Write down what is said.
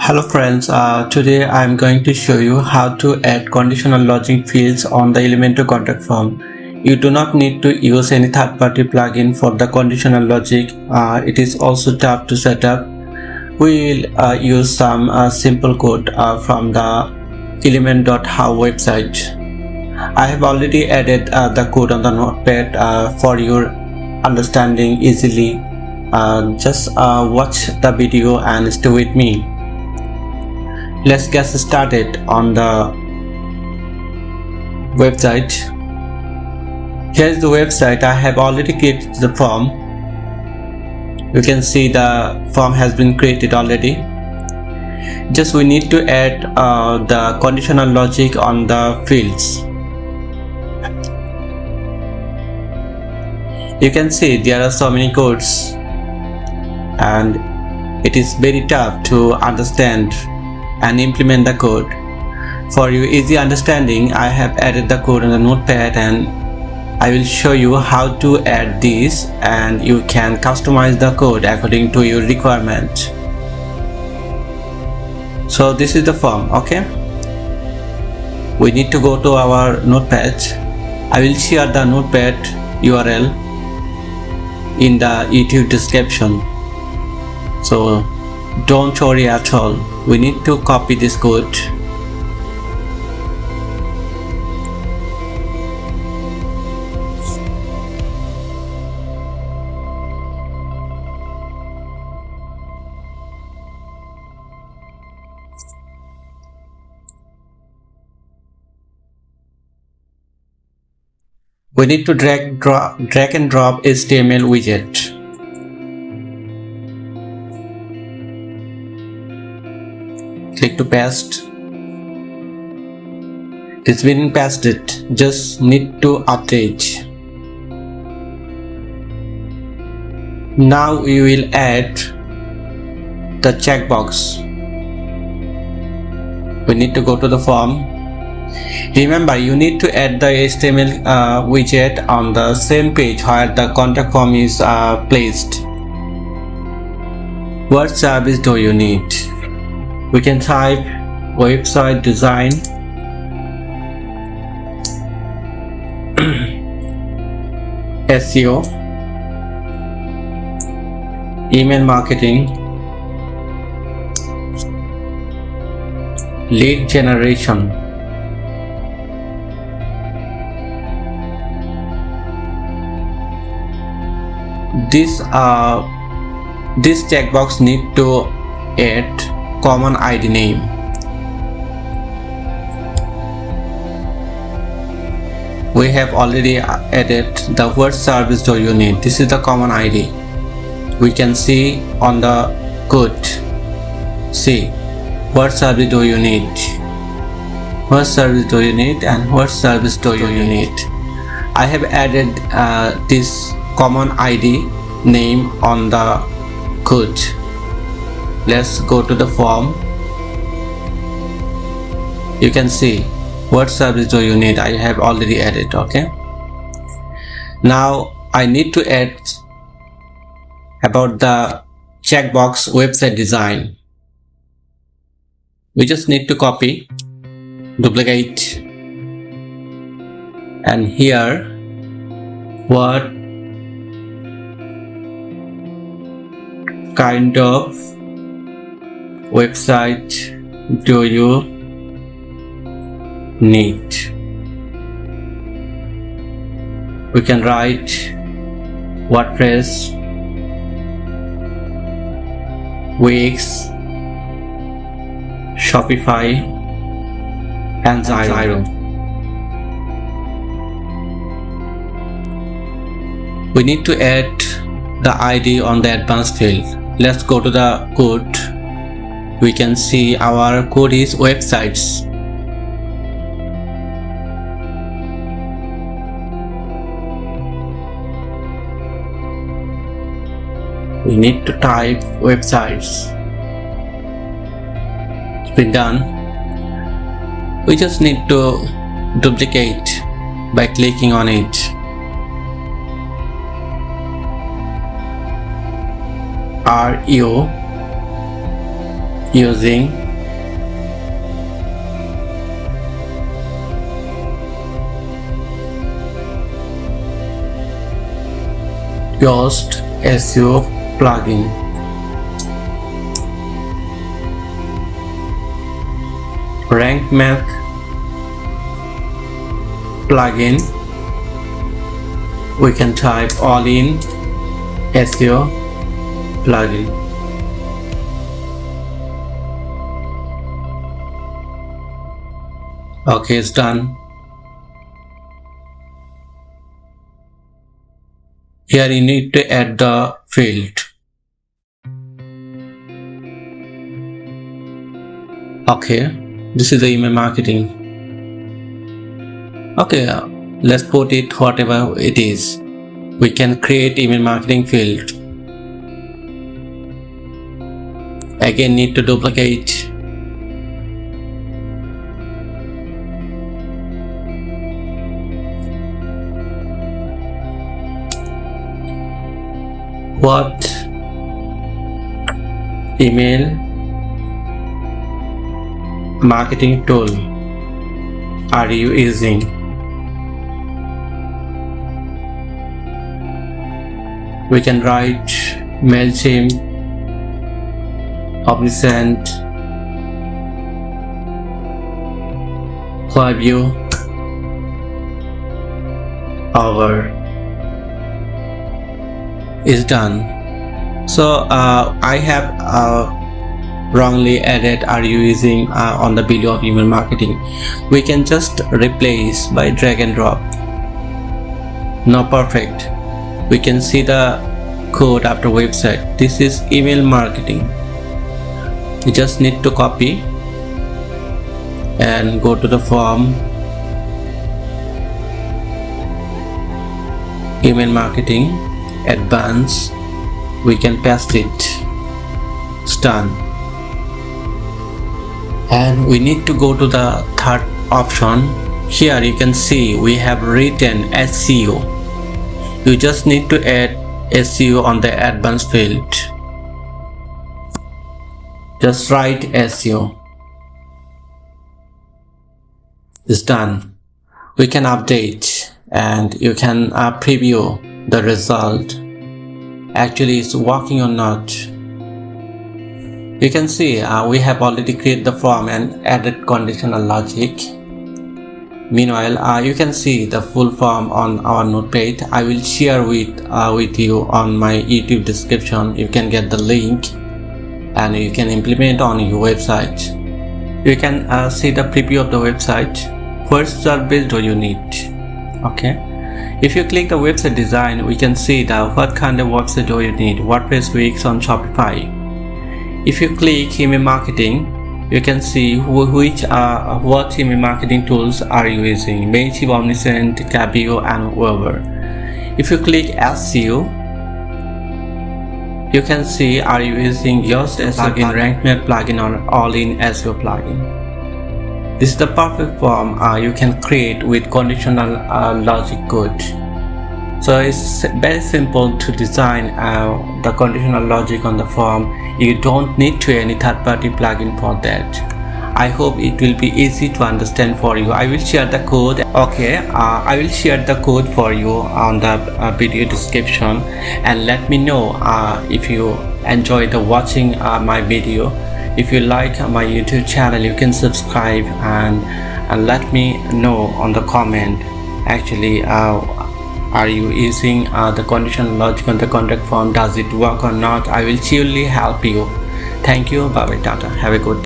Hello friends, today I am going to show you how to add conditional logic fields on the Elementor contact form. You do not need to use any third-party plugin for the conditional logic. It is also tough to set up. We will use some simple code from the element.how website. I have already added the code on the notepad for your understanding easily. Just watch the video and stay with me. Let's get started on the website. Here's the website. I have already created the form. You can see the form has been created already. Just we need to add the conditional logic on the fields. You can see there are so many codes and it is very tough to understand and implement the code. For your easy understanding, I have added the code on the notepad and I will show you how to add this, and you can customize the code according to your requirement. So this is the form, okay? We need to go to our notepad. I will share the notepad URL in the YouTube description. So don't worry at all. We need to copy this code. We need to drag and drop HTML widget. Click to paste. It's been pasted. Just need to update. Now we will add the checkbox. We need to go to the form. Remember, you need to add the HTML widget on the same page where the contact form is placed. What service do you need? We can type website design, SEO, email marketing, lead generation, this checkbox need to add common ID name. We have already added the what service do you need. This is the common ID. We can see on the code. See, what service do you need? What service do you need and what service do you need? I have added this common ID name on the code. Let's go to the form. You can see what service do you need. I have already added, okay? Now I need to add about the checkbox website design. We just need to copy, duplicate, and here what kind of website do you need? We can write WordPress, Wix, Shopify, and Xero. We need to add the ID on the advanced field. Let's go to the code. We can see our code is websites. We need to type websites. It's been done. We just need to duplicate by clicking on it. using Yoast SEO plugin. Rank Math plugin, we can type all in SEO plugin. Okay, it's done. Here you need to add the field. Okay, this is the email marketing. Okay, let's put it whatever it is. We can create email marketing field. Again, need to duplicate. What email marketing tool are you using? We can write MailChimp, Omniscient, Klaviyo, Over. Is done. So I have wrongly added are you using on the below of email marketing. We can just replace by drag and drop. Now perfect. We can see the code after website. This is email marketing. You just need to copy and go to the form, email marketing, advanced. We can paste it. It's done. And we need to go to the third option. Here you can see we have written SEO. You just need to add SEO on the advanced field. Just write SEO. It's done. We can update and you can preview the result. Actually it's working or not. You can see we have already created the form and added conditional logic. Meanwhile you can see the full form on our node page. I will share with you on my YouTube description. You can get the link and you can implement on your website. You can see the preview of the website. First service do you need? Okay, if you click the website design, we can see the what kind of website do you need. WordPress, Wix, on Shopify. If you click email marketing, you can see what email marketing tools are you using. MailChimp, Omniscient, Klaviyo, and Weber. If you click SEO, you can see are you using Yoast SEO plugin, Rank Math plugin, or all-in SEO plugin. This is the perfect form you can create with conditional logic code. So it's very simple to design the conditional logic on the form. You don't need to any third-party plugin for that. I hope it will be easy to understand for you. I will share the code. Okay, I will share the code for you on the video description, and let me know if you enjoy the watching my video. If you like my YouTube channel, you can subscribe and let me know on the comment. Actually, are you using the conditional logic on the contract form? Does it work or not? I will surely help you. Thank you. Bye bye. Tata. Have a good day.